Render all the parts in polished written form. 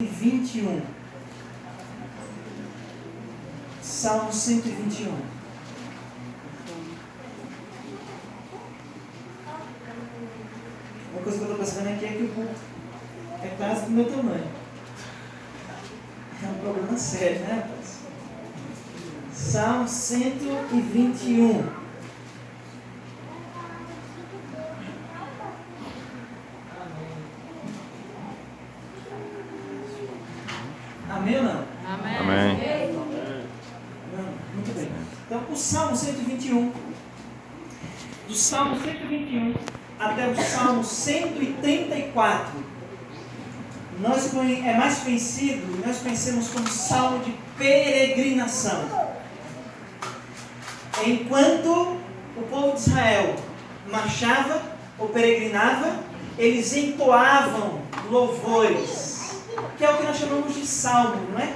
121. Salmo 121. Uma coisa que eu estou percebendo aqui é que o culto é quase do meu tamanho. É um problema sério, né, rapaz? Salmo 121. Amém ou não? Amém. Amém. Não, muito bem. Então, o Salmo 121, do Salmo 121 até o Salmo 134, é mais conhecido, nós conhecemos como Salmo de peregrinação. Enquanto o povo de Israel marchava ou peregrinava, eles entoavam louvores, que é o que nós chamamos de salmo, não é?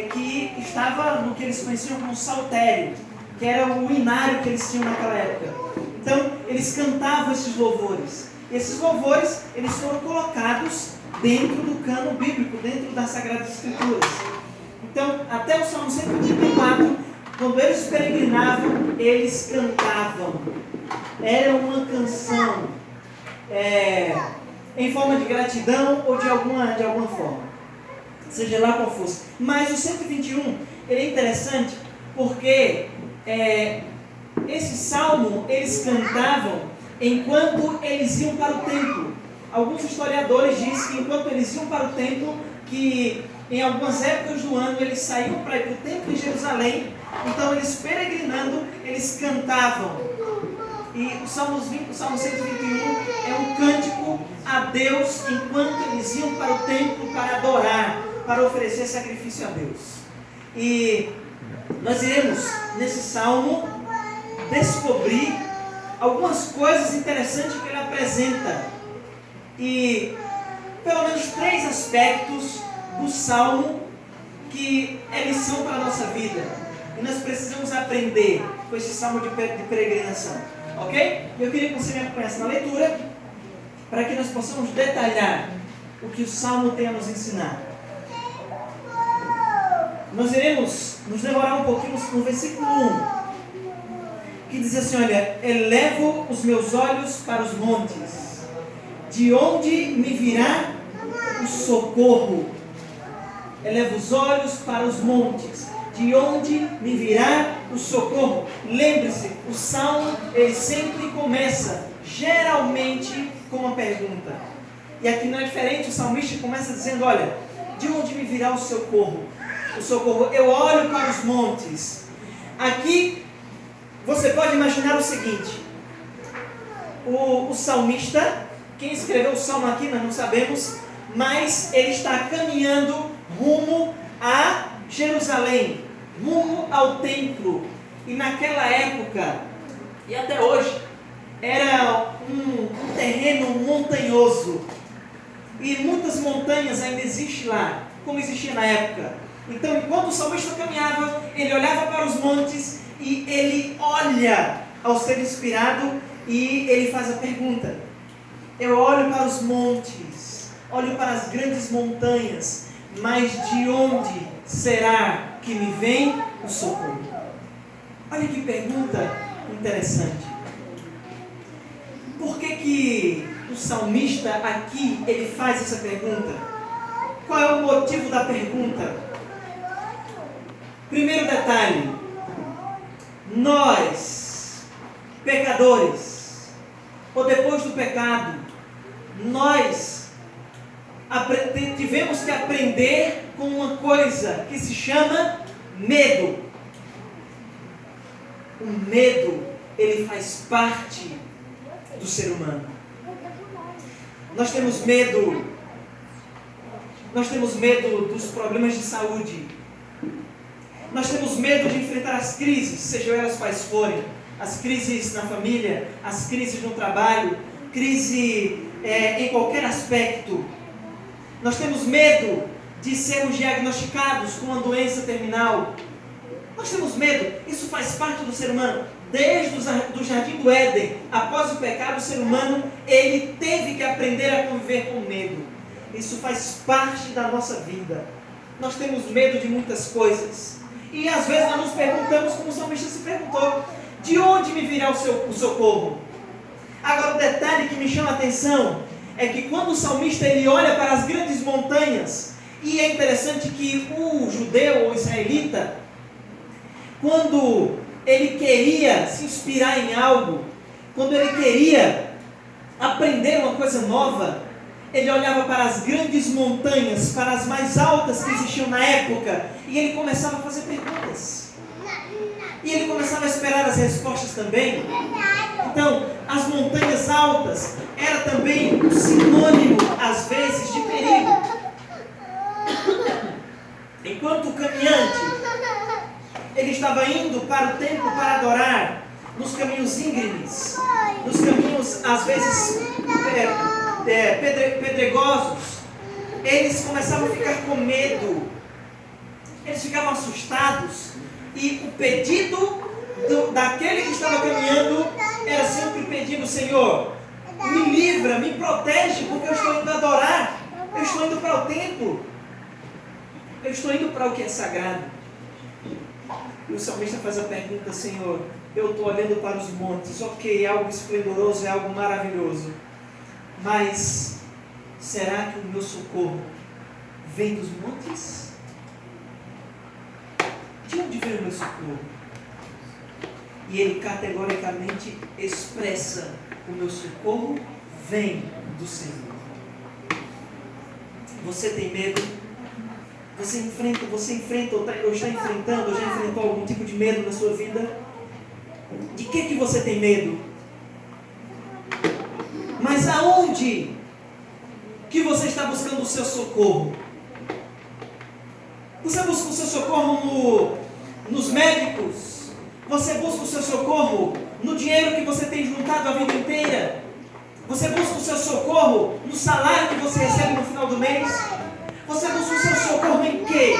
Que estava no que eles conheciam como saltério, que era o inário que eles tinham naquela época. Então, eles cantavam esses louvores. E esses louvores, eles foram colocados dentro do cano bíblico, dentro das Sagradas Escrituras. Então, até o Salmo 134, quando eles peregrinavam, eles cantavam. Era uma canção em forma de gratidão ou de alguma forma, seja lá qual fosse. Mas o 121, ele é interessante porque esse salmo eles cantavam enquanto eles iam para o templo. Alguns historiadores dizem que enquanto eles iam para o templo, que em algumas épocas do ano eles saíam para ir para o templo em Jerusalém, então eles peregrinando, eles cantavam. E o Salmo 121 é um cântico a Deus enquanto eles iam para o templo para adorar, para oferecer sacrifício a Deus. E nós iremos, nesse salmo, descobrir algumas coisas interessantes que ele apresenta. E pelo menos 3 aspectos do salmo que é lição para a nossa vida. E nós precisamos aprender com esse salmo de peregrinação. Ok? Eu queria que você me acompanhasse na leitura, para que nós possamos detalhar o que o salmo tem a nos ensinar. Nós iremos nos demorar um pouquinho no versículo 1, que diz assim: olha, elevo os meus olhos para os montes, de onde me virá o socorro? Elevo os olhos para os montes, de onde me virá o socorro? Lembre-se, o salmo ele sempre começa, geralmente, com uma pergunta. E aqui não é diferente, o salmista começa dizendo: olha, de onde me virá o socorro? O socorro, eu olho para os montes. Aqui, você pode imaginar o seguinte: o salmista, quem escreveu o salmo aqui nós não sabemos, mas ele está caminhando rumo a Jerusalém, rumo ao templo. E naquela época, e até hoje, era um terreno montanhoso. E muitas montanhas ainda existem lá, como existia na época. Então, enquanto o salmista caminhava, ele olhava para os montes e ele olha ao ser inspirado e ele faz a pergunta: eu olho para os montes, olho para as grandes montanhas, mas de onde será que me vem o socorro? Olha que pergunta interessante. Por que o salmista aqui ele faz essa pergunta? Qual é o motivo da pergunta? Primeiro detalhe: nós, pecadores, ou depois do pecado, nós tivemos que aprender com uma coisa que se chama medo. O medo, ele faz parte do ser humano. Nós temos medo dos problemas de saúde. Nós temos medo de enfrentar as crises, sejam elas quais forem. As crises na família, as crises no trabalho, crise em qualquer aspecto. Nós temos medo de sermos diagnosticados com uma doença terminal. Nós temos medo, isso faz parte do ser humano. Desde o jardim do Éden, após o pecado, o ser humano ele teve que aprender a conviver com medo. Isso faz parte da nossa vida. Nós temos medo de muitas coisas. E às vezes nós nos perguntamos, como o salmista se perguntou, de onde me virá o socorro? Agora o detalhe que me chama a atenção é que quando o salmista ele olha para as grandes montanhas, e é interessante que o judeu ou israelita, quando ele queria se inspirar em algo, quando ele queria aprender uma coisa nova, ele olhava para as grandes montanhas, para as mais altas que existiam na época, e ele começava a fazer perguntas. E ele começava a esperar as respostas também. Então, as montanhas altas era também um sinônimo, às vezes, de perigo. Enquanto o caminhante, ele estava indo para o templo para adorar, nos caminhos íngremes, nos caminhos, às vezes, pedregosos, eles começavam a ficar com medo, eles ficavam assustados, e o pedido daquele que estava caminhando era sempre pedindo: Senhor, me livra, me protege, porque eu estou indo adorar, eu estou indo para o templo, eu estou indo para o que é sagrado. E o salmista faz a pergunta: Senhor, eu estou olhando para os montes, ok, é algo esplendoroso, é algo maravilhoso, mas será que o meu socorro vem dos montes? De onde vem o meu socorro? E ele categoricamente expressa: o meu socorro vem do Senhor. Você tem medo? Você enfrenta ou está enfrentando, ou já enfrentou algum tipo de medo na sua vida? De que você tem medo? Mas aonde que você está buscando o seu socorro? Você busca o seu socorro nos médicos? Você busca o seu socorro no dinheiro que você tem juntado a vida inteira? Você busca o seu socorro no salário que você recebe no final do mês? Você busca o seu socorro em quê?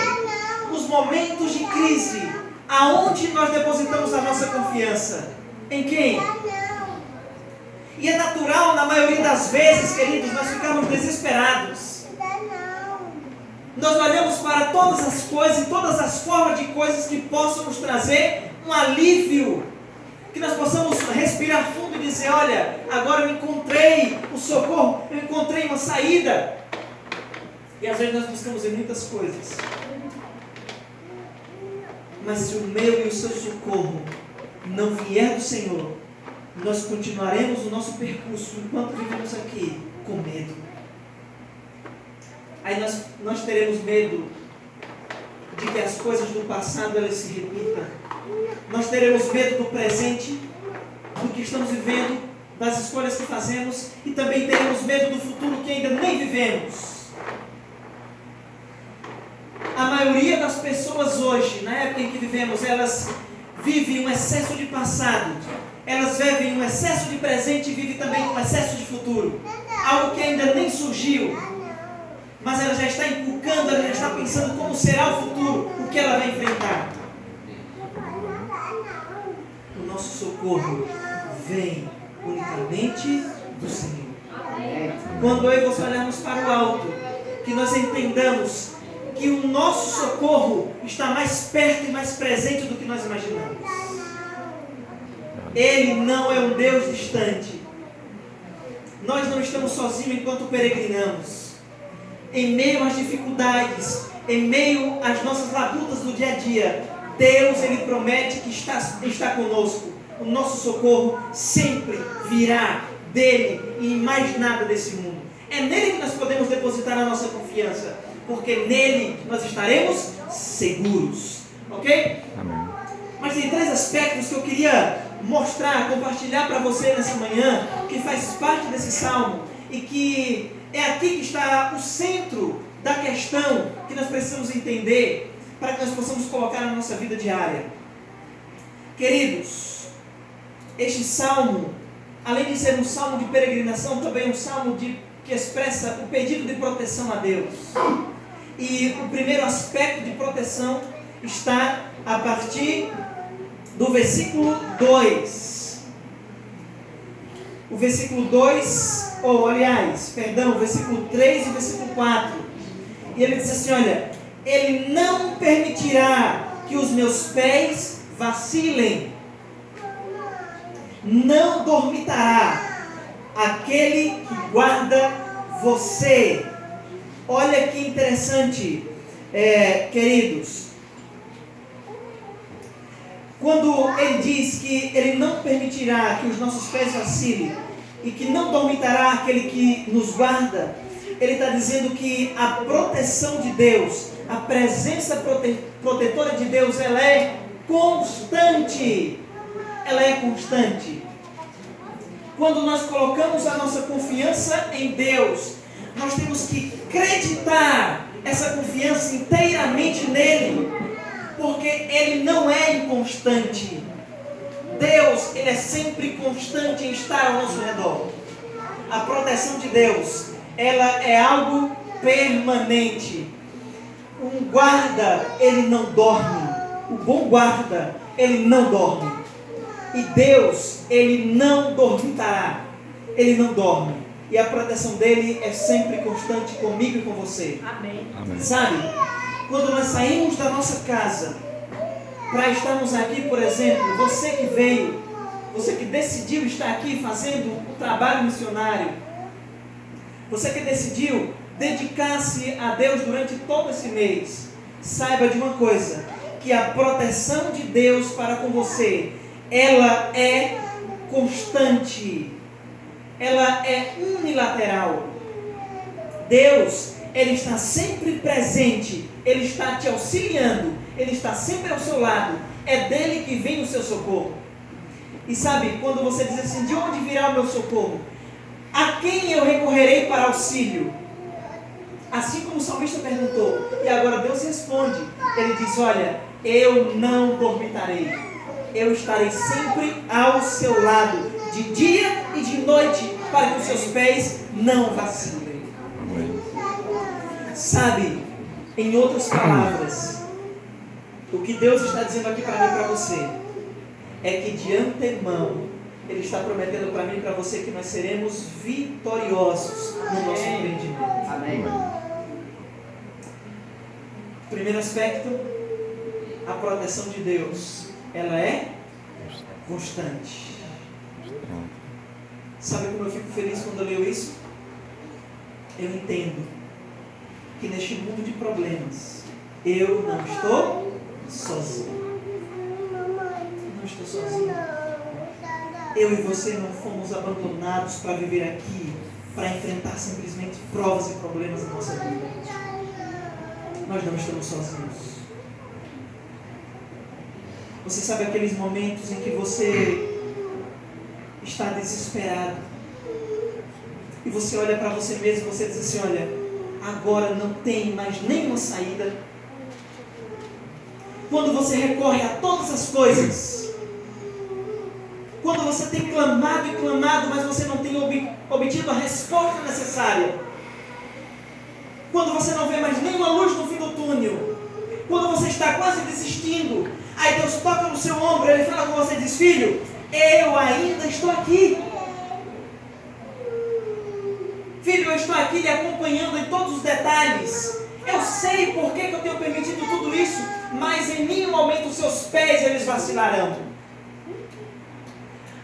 Nos momentos de crise, aonde nós depositamos a nossa confiança? Em quem? E é natural, na maioria das vezes, queridos, nós ficamos desesperados. Nós olhamos para todas as coisas e todas as formas de coisas que possam nos trazer um alívio, que nós possamos respirar fundo e dizer: olha, agora eu encontrei o socorro, eu encontrei uma saída. E às vezes nós buscamos em muitas coisas, mas se o meu e o seu socorro não vier do Senhor, nós continuaremos o nosso percurso enquanto vivemos aqui com medo. Aí nós teremos medo de que as coisas do passado elas se repitam. Nós teremos medo do presente, do que estamos vivendo, das escolhas que fazemos, e também teremos medo do futuro que ainda nem vivemos. A maioria das pessoas hoje, na época em que vivemos, elas vivem um excesso de passado, elas vivem um excesso de presente e vivem também um excesso de futuro. Algo que ainda nem surgiu, mas ela já está inculcando, ela já está pensando como será o futuro, o que ela vai enfrentar. O nosso socorro vem unicamente do Senhor. Quando eu e você olharmos para o alto, que nós entendamos que o nosso socorro está mais perto e mais presente do que nós imaginamos. Ele não é um Deus distante. Nós não estamos sozinhos enquanto peregrinamos. Em meio às dificuldades, em meio às nossas labutas do dia a dia, Deus, Ele promete que está conosco. O nosso socorro sempre virá dele e em mais nada desse mundo. É nele que nós podemos depositar a nossa confiança, porque nele nós estaremos seguros. Ok? Amém. Mas tem 3 aspectos que eu queria mostrar, compartilhar para você nessa manhã, que faz parte desse salmo, e que é aqui que está o centro da questão que nós precisamos entender, para que nós possamos colocar na nossa vida diária. Queridos, este salmo, além de ser um salmo de peregrinação, também é um salmo que expressa o pedido de proteção a Deus. E o primeiro aspecto de proteção está a partir do versículo 2. O versículo 2, versículo 3 e versículo 4. E ele diz assim, olha, ele não permitirá que os meus pés vacilem, não dormitará aquele que guarda você. Olha que interessante, queridos. Quando ele diz que ele não permitirá que os nossos pés vacilem e que não dormitará aquele que nos guarda, ele está dizendo que a proteção de Deus, a presença protetora de Deus, ela é constante. Ela é constante. Quando nós colocamos a nossa confiança em Deus, nós temos que acreditar essa confiança inteiramente nele, porque ele não é inconstante. Deus, ele é sempre constante em estar ao nosso redor. A proteção de Deus, ela é algo permanente. Um guarda, ele não dorme. O bom guarda, ele não dorme. E Deus, ele não dormitará. Ele não dorme. E a proteção dele é sempre constante comigo e com você. Amém. Amém. Sabe, quando nós saímos da nossa casa para estarmos aqui, por exemplo, você que veio, você que decidiu estar aqui fazendo o trabalho missionário, você que decidiu dedicar-se a Deus durante todo esse mês, saiba de uma coisa, que a proteção de Deus para com você, ela é constante, ela é unilateral. Deus, ele está sempre presente, ele está te auxiliando, ele está sempre ao seu lado, é dele que vem o seu socorro. E sabe, quando você diz assim, de onde virá o meu socorro? A quem eu recorrerei para auxílio? Assim como o salmista perguntou, e agora Deus responde, ele diz, olha, eu não dormitarei, eu estarei sempre ao seu lado, de dia e de noite, para que os seus pés não vacilem. Amém. Sabe, em outras palavras, o que Deus está dizendo aqui para mim e para você, é que de antemão, Ele está prometendo para mim e para você que nós seremos vitoriosos no nosso empreendimento. Amém. Primeiro aspecto, a proteção de Deus, ela é constante. Sabe como eu fico feliz quando eu leio isso? Eu entendo que neste mundo de problemas, eu não estou sozinho. Não estou sozinho. Eu e você não fomos abandonados para viver aqui, para enfrentar simplesmente provas e problemas da nossa vida. Nós não estamos sozinhos. Você sabe aqueles momentos em que você está desesperado e você olha para você mesmo e você diz assim, olha, agora não tem mais nenhuma saída. Quando você recorre a todas as coisas, quando você tem clamado e clamado, mas você não tem obtido a resposta necessária, quando você não vê mais nenhuma luz no fim do túnel, quando você está quase desistindo, aí Deus toca no seu ombro, Ele fala com você e diz, filho, eu ainda estou aqui. Filho, eu estou aqui lhe acompanhando em todos os detalhes. Eu sei por que eu tenho permitido tudo isso, mas em nenhum momento os seus pés eles vacilarão.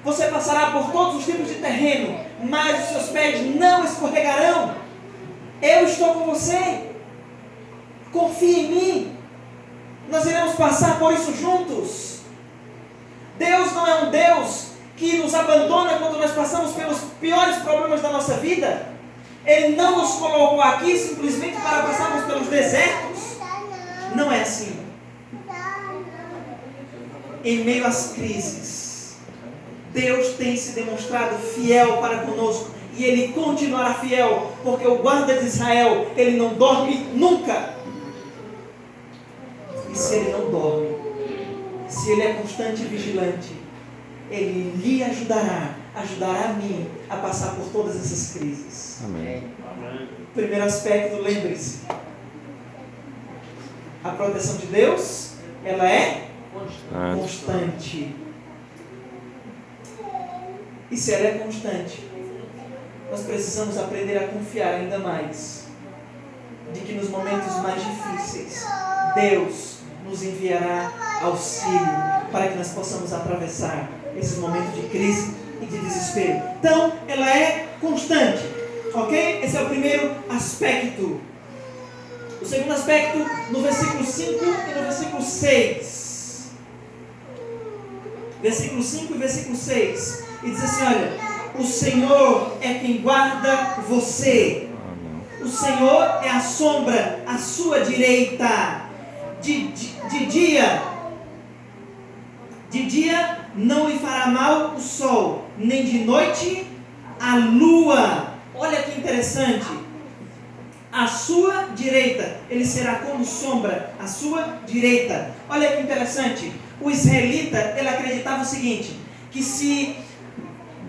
Você passará por todos os tipos de terreno, mas os seus pés não escorregarão. Eu estou com você. Confie em mim. Nós iremos passar por isso juntos. Deus não é um Deus que nos abandona quando nós passamos pelos piores problemas da nossa vida. Ele não nos colocou aqui simplesmente para passarmos pelos desertos. Não é assim. Em meio às crises, Deus tem se demonstrado fiel para conosco. E Ele continuará fiel, porque o guarda de Israel, ele não dorme nunca. E se ele não dorme, se ele é constante e vigilante, ele lhe ajudará a mim a passar por todas essas crises. Amém. Primeiro aspecto, lembre-se, a proteção de Deus, ela é constante. E se ela é constante, nós precisamos aprender a confiar ainda mais de que nos momentos mais difíceis, Deus nos enviará auxílio para que nós possamos atravessar esses momentos de crise e de desespero. Então, ela é constante, ok? Esse é o primeiro aspecto. O segundo aspecto, no versículo 5 e no versículo 6. Versículo 5 e versículo 6. E diz assim, olha, o Senhor é quem guarda você. O Senhor é a sombra à sua direita. De dia não lhe fará mal o sol, nem de noite a lua. Olha que interessante. À sua direita, ele será como sombra à sua direita. Olha que interessante. O israelita, ele acreditava o seguinte, que se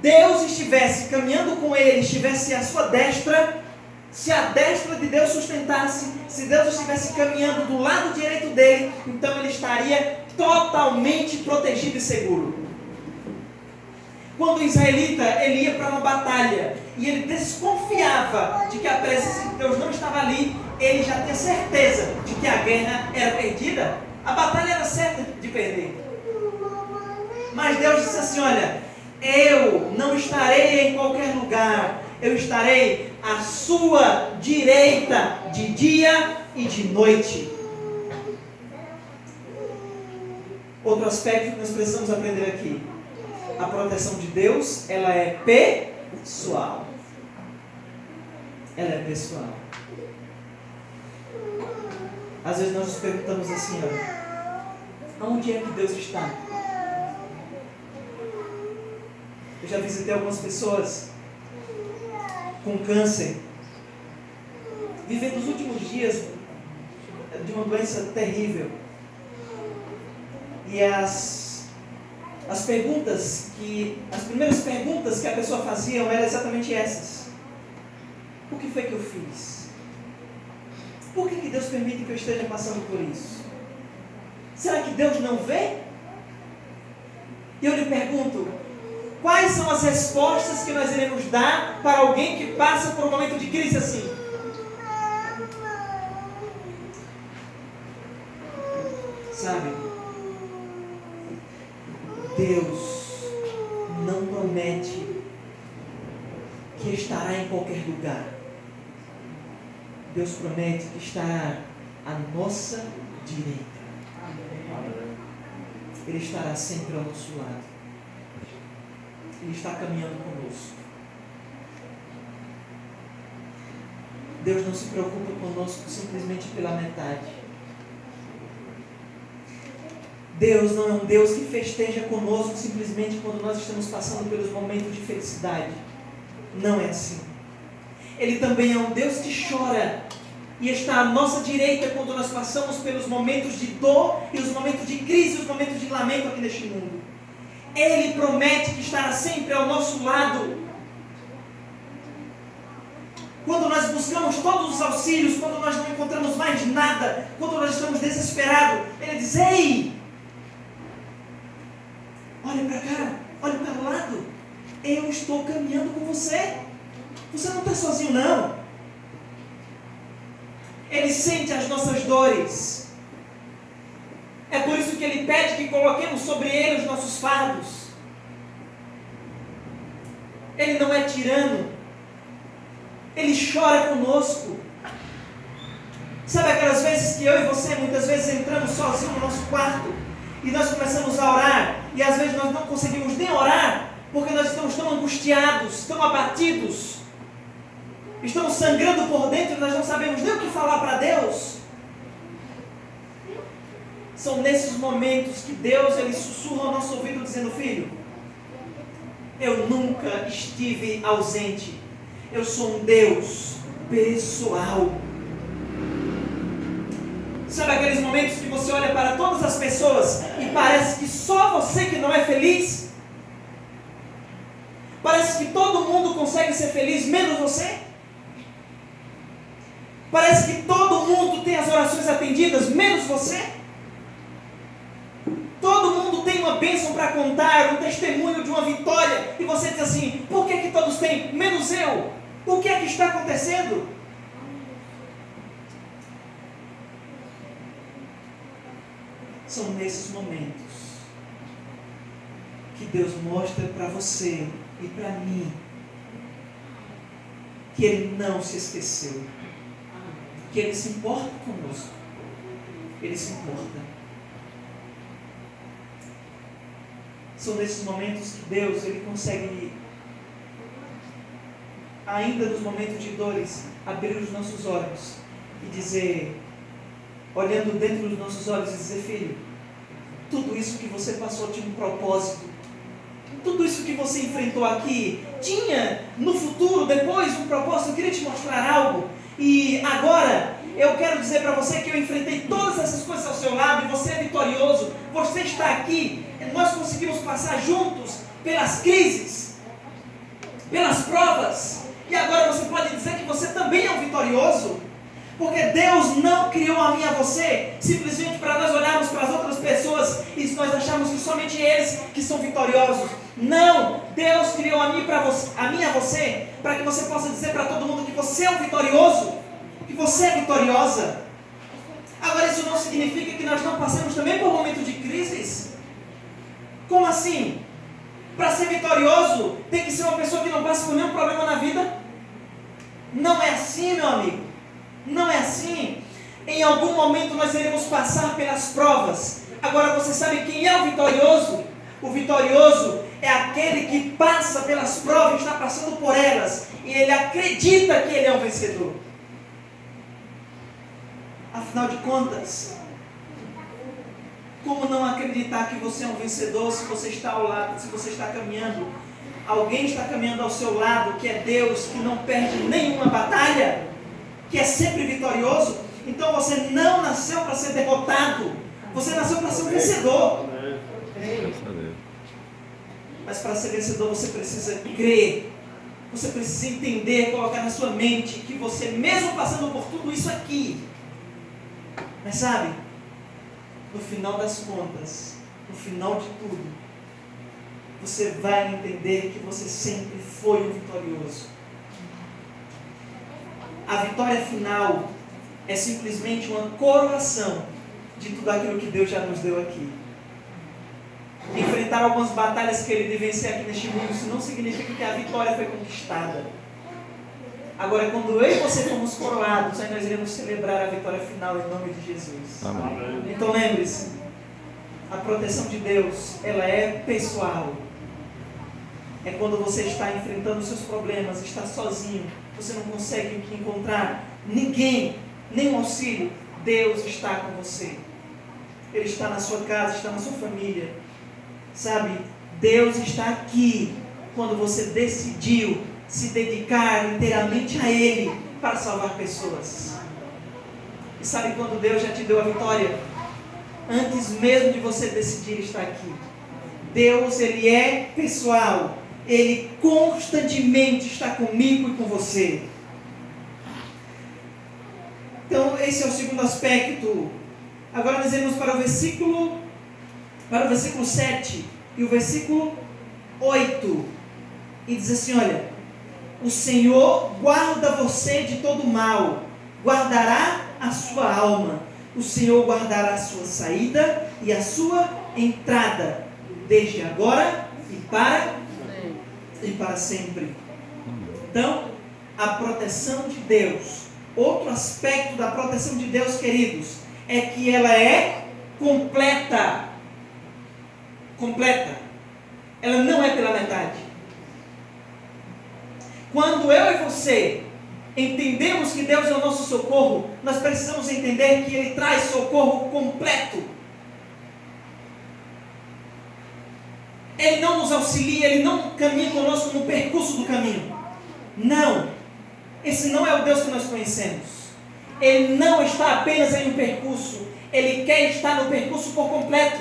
Deus estivesse caminhando com ele, estivesse à sua destra, se a destra de Deus sustentasse, se Deus estivesse caminhando do lado direito dele, então ele estaria totalmente protegido e seguro. Quando o israelita ele ia para uma batalha e ele desconfiava de que a presença de Deus não estava ali, ele já tinha certeza de que a guerra era perdida, a batalha era certa de perder. Mas Deus disse assim, olha, eu não estarei em qualquer lugar, eu estarei à sua direita de dia e de noite. Outro aspecto que nós precisamos aprender aqui. A proteção de Deus, ela é pessoal. Ela é pessoal. Às vezes nós nos perguntamos assim, olha, onde é que Deus está? Eu já visitei algumas pessoas com câncer, vivendo os últimos dias de uma doença terrível. E as primeiras perguntas que a pessoa fazia eram exatamente essas. O que foi que eu fiz? Por que Deus permite que eu esteja passando por isso? Será que Deus não vê? E eu lhe pergunto, quais são as respostas que nós iremos dar para alguém que passa por um momento de crise assim? Sabe? Deus não promete que estará em qualquer lugar. Deus promete que estará à nossa direita. Ele estará sempre ao nosso lado. Ele está caminhando conosco. Deus não se preocupa conosco simplesmente pela metade. Deus não é um Deus que festeja conosco simplesmente quando nós estamos passando pelos momentos de felicidade. Não é assim. Ele também é um Deus que chora e está à nossa direita quando nós passamos pelos momentos de dor e os momentos de crise, os momentos de lamento aqui neste mundo. Ele promete que estará sempre ao nosso lado. Quando nós buscamos todos os auxílios, quando nós não encontramos mais nada, quando nós estamos desesperados, Ele diz, ei, olha para cá, olha para o lado, eu estou caminhando com você. Você não está sozinho não. Ele sente as nossas dores. É por isso que Ele pede que coloquemos sobre Ele os nossos fardos. Ele não é tirano. Ele chora conosco. Sabe aquelas vezes que eu e você muitas vezes entramos sozinhos no nosso quarto e nós começamos a orar e às vezes nós não conseguimos nem orar porque nós estamos tão angustiados, tão abatidos, estamos sangrando por dentro e nós não sabemos nem o que falar para Deus. São nesses momentos que Deus ele sussurra ao nosso ouvido dizendo, filho, eu nunca estive ausente. Eu sou um Deus pessoal. Sabe aqueles momentos que você olha para todas as pessoas e parece que só você que não é feliz? Parece que todo mundo consegue ser feliz, menos você? Parece que todo mundo tem as orações atendidas, menos você? Todo mundo tem uma bênção para contar, um testemunho de uma vitória, e você diz assim, por que todos têm, menos eu? O que é que está acontecendo? São nesses momentos que Deus mostra para você e para mim que Ele não se esqueceu, que Ele se importa conosco. Ele se importa. São nesses momentos que Deus, Ele consegue, ainda nos momentos de dores, abrir os nossos olhos e dizer, olhando dentro dos nossos olhos e dizer: filho, tudo isso que você passou tinha um propósito. Tudo isso que você enfrentou aqui tinha no futuro, depois, um propósito. Eu queria te mostrar algo. E agora eu quero dizer para você que eu enfrentei todas essas coisas ao seu lado e você é vitorioso. Você está aqui. Nós conseguimos passar juntos pelas crises, pelas provas. E agora você pode dizer que você também é um vitorioso. Porque Deus não criou a mim e a você simplesmente para nós olharmos para as outras pessoas e nós acharmos que somente eles que são vitoriosos. Não! Deus criou a mim e a você para que você possa dizer para todo mundo que você é um vitorioso, que você é vitoriosa. Agora, isso não significa que nós não passemos também por momentos de crises. Como assim? Para ser vitorioso, tem que ser uma pessoa que não passa por nenhum problema na vida? Não é assim, meu amigo. Não é assim. Em algum momento nós iremos passar pelas provas. Agora, você sabe quem é o vitorioso? O vitorioso é aquele que passa pelas provas, está passando por elas, e ele acredita que ele é um vencedor. Afinal de contas, como não acreditar que você é um vencedor se você está ao lado, se você está caminhando? Alguém está caminhando ao seu lado, que é Deus, que não perde nenhuma batalha, que é sempre vitorioso. Então você não nasceu para ser derrotado, você nasceu para ser um vencedor. Mas para ser vencedor você precisa crer, você precisa entender, colocar na sua mente que você, mesmo passando por tudo isso aqui, mas sabe, no final das contas, no final de tudo, você vai entender que você sempre foi um vitorioso. A vitória final é simplesmente uma coroação de tudo aquilo que Deus já nos deu aqui. Enfrentar algumas batalhas que Ele deve vencer aqui neste mundo, isso não significa que a vitória foi conquistada. Agora, quando eu e você fomos coroados, aí nós iremos celebrar a vitória final em nome de Jesus. Amém. Então lembre-se, a proteção de Deus, ela é pessoal. É quando você está enfrentando os seus problemas, está sozinho, você não consegue encontrar ninguém, nenhum auxílio. Deus está com você. Ele está na sua casa, está na sua família. Sabe, Deus está aqui quando você decidiu se dedicar inteiramente a Ele para salvar pessoas. E sabe quando Deus já te deu a vitória? Antes mesmo de você decidir estar aqui. Deus, Ele é pessoal. Ele constantemente está comigo e com você. Então esse é o segundo aspecto. Agora nós iremos para o versículo 7 e o versículo 8. E diz assim, olha: o Senhor guarda você de todo mal, guardará a sua alma. O Senhor guardará a sua saída e a sua entrada, desde agora e para sempre. Então, a proteção de Deus, outro aspecto da proteção de Deus, queridos, é que ela é completa. Completa. Ela não é pela metade. Quando eu e você entendemos que Deus é o nosso socorro, nós precisamos entender que Ele traz socorro completo. Ele não nos auxilia, Ele não caminha conosco no percurso do caminho. Não. Esse não é o Deus que nós conhecemos. Ele não está apenas em um percurso. Ele quer estar no percurso por completo.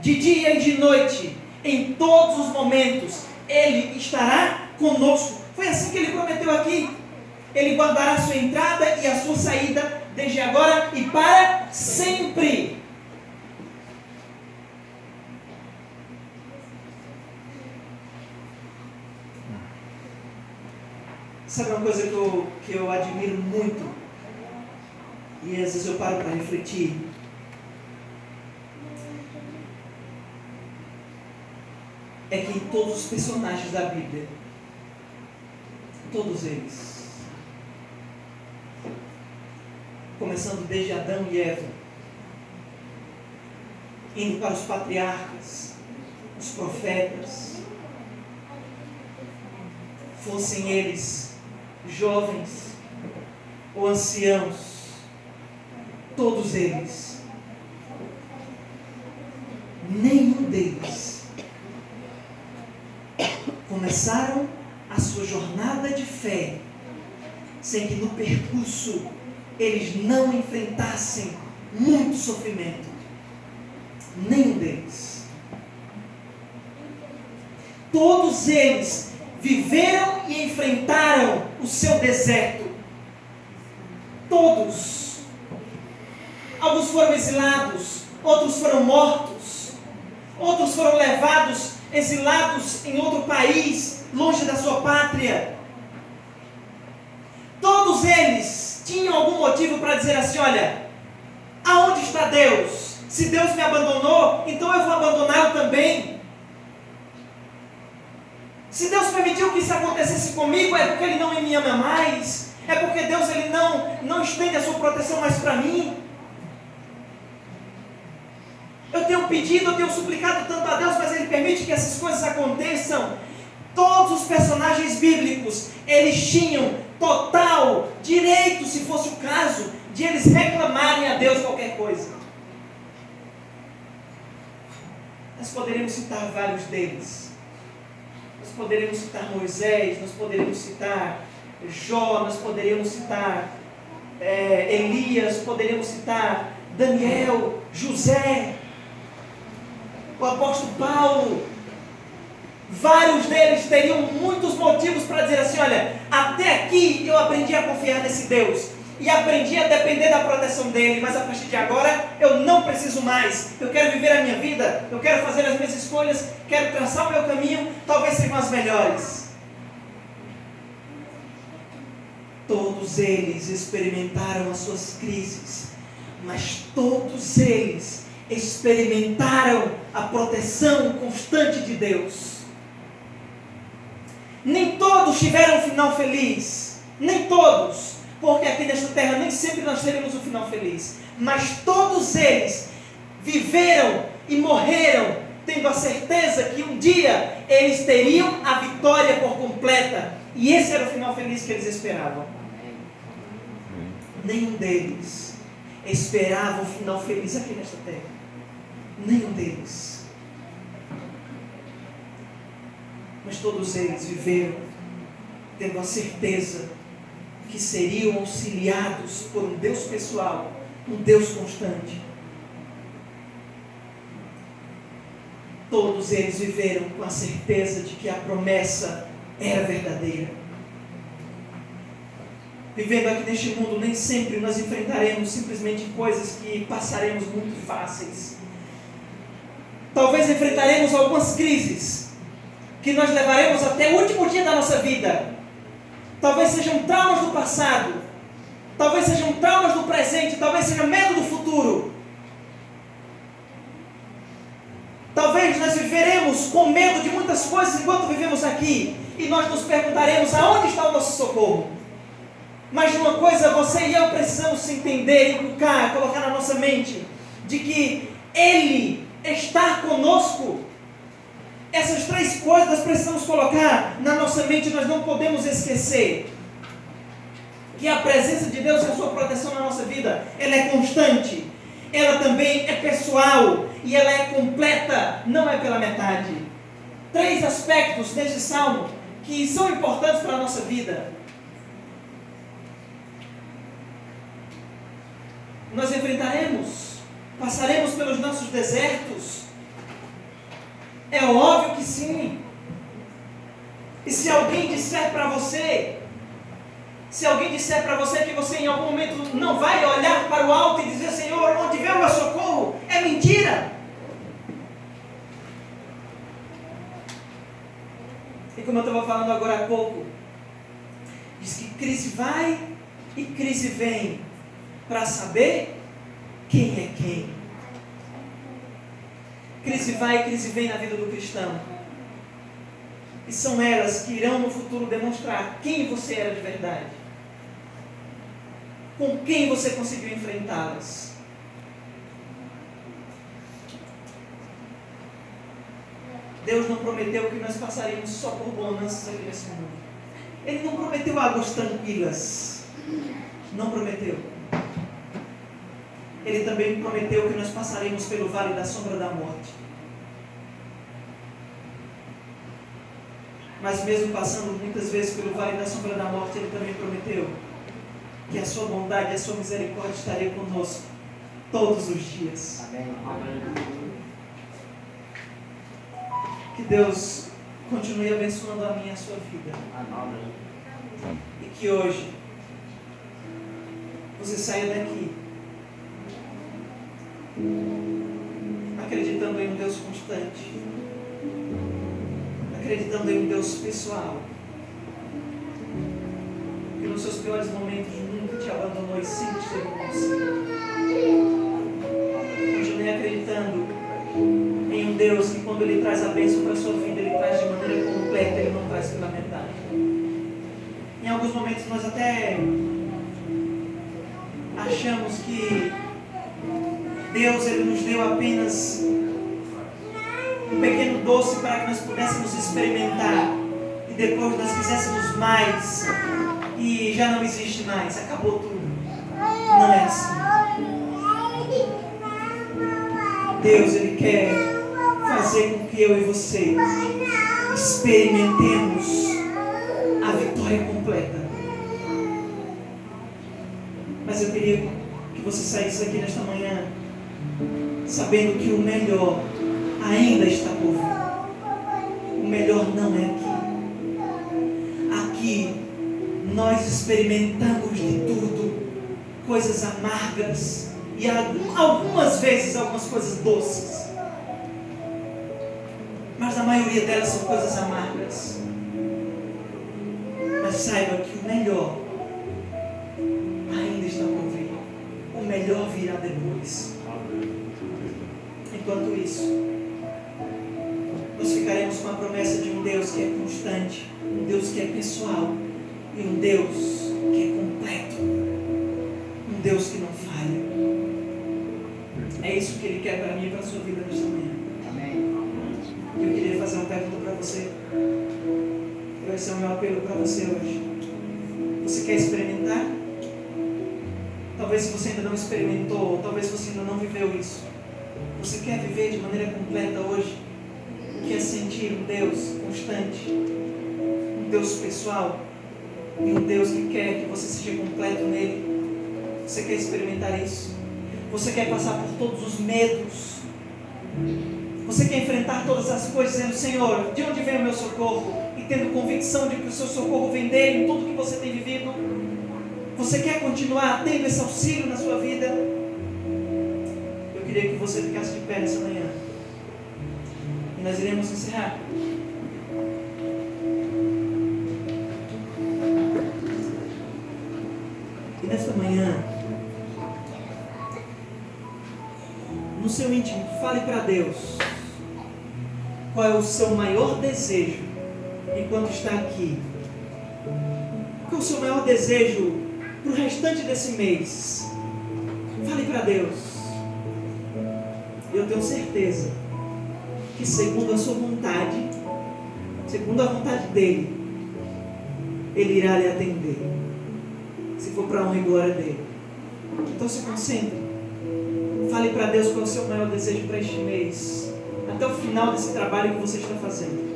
De dia e de noite, em todos os momentos, Ele estará conosco. Foi assim que Ele prometeu aqui. Ele guardará a sua entrada e a sua saída, desde agora e para sempre. Sabe uma coisa que eu admiro muito, e às vezes eu paro para refletir? É que todos os personagens da Bíblia, todos eles, começando desde Adão e Eva, indo para os patriarcas, os profetas, fossem eles jovens ou anciãos, todos eles, nenhum deles começaram a sua jornada de fé sem que no percurso eles não enfrentassem muito sofrimento. Nenhum deles. Todos eles viveram e enfrentaram o seu deserto. Todos. Alguns foram exilados, outros foram mortos, outros foram levados, exilados em outro país, longe da sua pátria. Todos eles tinham algum motivo para dizer assim: olha, aonde está Deus? Se Deus me abandonou, então eu vou abandoná-lo também. Se Deus permitiu que isso acontecesse comigo, é porque Ele não me ama mais. É porque Deus Ele não estende a sua proteção mais para mim. Eu tenho pedido, eu tenho suplicado tanto a Deus, mas Ele permite que essas coisas aconteçam. Todos os personagens bíblicos, eles tinham total direito, se fosse o caso, de eles reclamarem a Deus qualquer coisa. Nós poderíamos citar vários deles. Nós poderíamos citar Moisés, nós poderíamos citar Jó, nós poderíamos citar Elias, poderíamos citar Daniel, José, o apóstolo Paulo. Vários deles teriam muitos motivos para dizer assim: olha, até aqui eu aprendi a confiar nesse Deus e aprendi a depender da proteção dele, mas a partir de agora eu não preciso mais. Eu quero viver a minha vida, eu quero fazer as minhas escolhas, quero traçar o meu caminho, talvez sejam as melhores. Todos eles experimentaram as suas crises, mas todos eles experimentaram a proteção constante de Deus. Nem todos tiveram um final feliz, nem todos, porque aqui nesta terra nem sempre nós teremos um final feliz, mas todos eles viveram e morreram tendo a certeza que um dia eles teriam a vitória por completa, e esse era o final feliz que eles esperavam. Nenhum deles esperava um final feliz aqui nesta terra, nenhum deles. Mas todos eles viveram tendo a certeza que seriam auxiliados por um Deus pessoal, um Deus constante. Todos eles viveram com a certeza de que a promessa era verdadeira. Vivendo aqui neste mundo, nem sempre nós enfrentaremos simplesmente coisas que passaremos muito fáceis. Talvez enfrentaremos algumas crises que nós levaremos até o último dia da nossa vida. Talvez sejam traumas do passado, talvez sejam traumas do presente, talvez seja medo do futuro. Talvez nós viveremos com medo de muitas coisas enquanto vivemos aqui, e nós nos perguntaremos aonde está o nosso socorro. Mas de uma coisa você e eu precisamos entender, inculcar, colocar na nossa mente, de que Ele está conosco. Essas três coisas nós precisamos colocar na nossa mente, nós não podemos esquecer que a presença de Deus e a sua proteção na nossa vida, ela é constante, ela também é pessoal e ela é completa, não é pela metade. Três aspectos neste salmo que são importantes para a nossa vida. Nós enfrentaremos, passaremos pelos nossos desertos. É óbvio que sim. E se alguém disser para você, que você em algum momento não vai olhar para o alto e dizer: Senhor, onde vem o meu socorro? É mentira. E como eu estava falando agora há pouco, diz crise vai e crise vem para saber quem é quem. Crise vai e crise vem na vida do cristão. E são elas que irão no futuro demonstrar quem você era de verdade. Com quem você conseguiu enfrentá-las. Deus não prometeu que nós passaríamos só por bonanças aqui nesse mundo. Ele não prometeu águas tranquilas. Não prometeu. Ele também prometeu que nós passaremos pelo vale da sombra da morte. Mas mesmo passando muitas vezes pelo vale da sombra da morte, Ele também prometeu que a sua bondade e a sua misericórdia estaria conosco todos os dias. Amém. Que Deus continue abençoando a minha e a sua vida. Amém. E que hoje você saia daqui acreditando em um Deus constante, acreditando em um Deus pessoal, que nos seus piores momentos nunca te abandonou e sempre esteve com você. Continue acreditando em um Deus que, quando Ele traz a bênção para a sua vida, Ele traz de maneira completa, Ele não traz pela metade. Em alguns momentos nós até achamos que Deus, Ele nos deu apenas um pequeno doce para que nós pudéssemos experimentar, e depois nós quiséssemos mais e já não existe mais, acabou tudo. Não é assim. Deus, Ele quer fazer com que eu e você experimentemos a vitória completa. Mas eu queria que você saísse aqui nesta manhã sabendo que o melhor ainda está por vir. O melhor não é aqui. Aqui nós experimentamos de tudo, coisas amargas e algumas vezes algumas coisas doces, mas a maioria delas são coisas amargas. Mas saiba que o melhor ainda está por vir. O melhor virá depois. Enquanto isso, nós ficaremos com a promessa de um Deus que é constante, um Deus que é pessoal e um Deus que é completo, um Deus que não falha. É isso que Ele quer para mim e para a sua vida nesta manhã. Amém. Eu queria fazer uma pergunta para você. Esse é o meu apelo para você hoje. Você quer experimentar? Talvez você ainda não experimentou, talvez você ainda não viveu isso. Você quer viver de maneira completa hoje? Quer sentir um Deus constante, um Deus pessoal e um Deus que quer que você seja completo nele? Você quer experimentar isso? Você quer passar por todos os medos? Você quer enfrentar todas as coisas dizendo: Senhor, de onde vem o meu socorro? E tendo convicção de que o seu socorro vem dele em tudo que você tem vivido? Você quer continuar tendo esse auxílio na sua vida? Eu queria que você ficasse de pé nessa manhã. E nós iremos encerrar. E nesta manhã, no seu íntimo, fale para Deus qual é o seu maior desejo enquanto está aqui. Qual é o seu maior desejo para o restante desse mês? Fale para Deus. Eu tenho certeza que, segundo a sua vontade, segundo a vontade dele, Ele irá lhe atender, se for para a honra e glória dele. Então se concentre. Fale para Deus qual é o seu maior desejo para este mês, até o final desse trabalho que você está fazendo.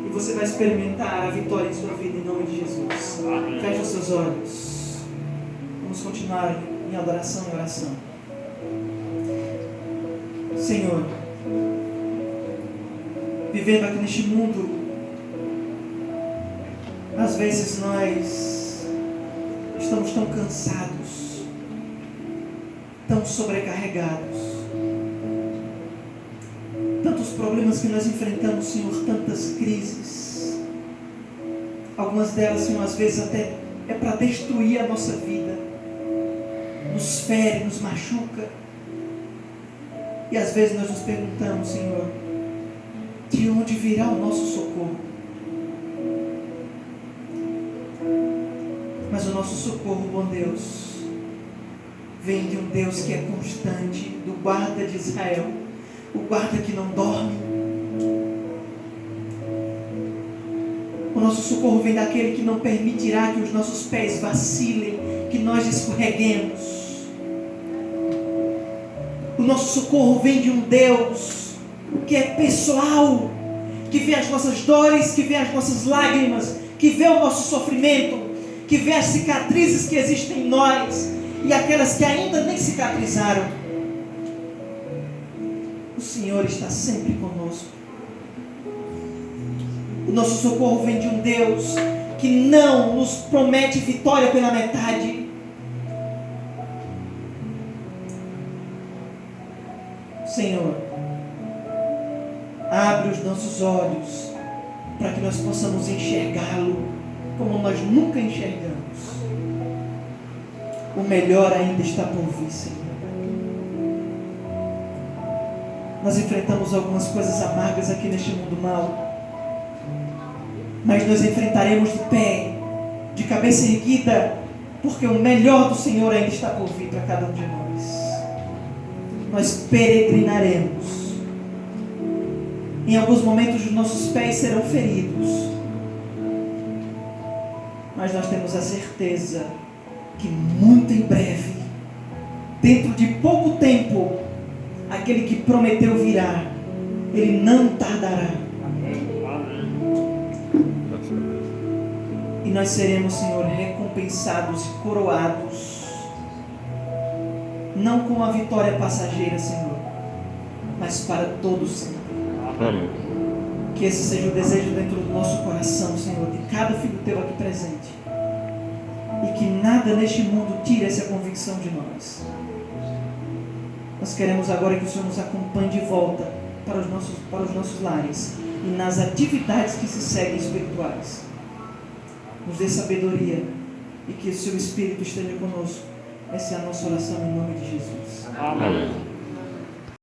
E você vai experimentar a vitória em sua vida, em nome de Jesus. Feche os seus olhos. Vamos continuar em adoração e oração. Senhor, vivendo aqui neste mundo, às vezes nós estamos tão cansados, tão sobrecarregados. Tantos problemas que nós enfrentamos, Senhor, tantas crises. Algumas delas, Senhor, às vezes até é para destruir a nossa vida, nos fere, nos machuca. E às vezes nós nos perguntamos, Senhor, de onde virá o nosso socorro? Mas o nosso socorro, bom Deus, vem de um Deus que é constante, do guarda de Israel, o guarda que não dorme. O nosso socorro vem daquele que não permitirá que os nossos pés vacilem, que nós escorreguemos. O nosso socorro vem de um Deus que é pessoal, que vê as nossas dores, que vê as nossas lágrimas, que vê o nosso sofrimento, que vê as cicatrizes que existem em nós e aquelas que ainda nem cicatrizaram. O Senhor está sempre conosco. O nosso socorro vem de um Deus que não nos promete vitória pela metade. Senhor, abre os nossos olhos para que nós possamos enxergá-lo como nós nunca enxergamos. O melhor ainda está por vir, Senhor. Nós enfrentamos algumas coisas amargas aqui neste mundo mau, mas nós enfrentaremos de pé, de cabeça erguida, porque o melhor do Senhor ainda está por vir para cada um de nós. Nós peregrinaremos. Em alguns momentos os nossos pés serão feridos, mas nós temos a certeza que muito em breve, dentro de pouco tempo, aquele que prometeu virá, ele não tardará. E nós seremos, Senhor, recompensados e coroados, não com a vitória passageira, Senhor, mas para todos sempre. Amém. Que esse seja o desejo dentro do nosso coração, Senhor, de cada filho teu aqui presente. E que nada neste mundo tire essa convicção de nós. Nós queremos agora que o Senhor nos acompanhe de volta para os nossos lares e nas atividades que se seguem espirituais. Nos dê sabedoria e que o seu Espírito esteja conosco. Essa é a nossa oração em nome de Jesus. Amém.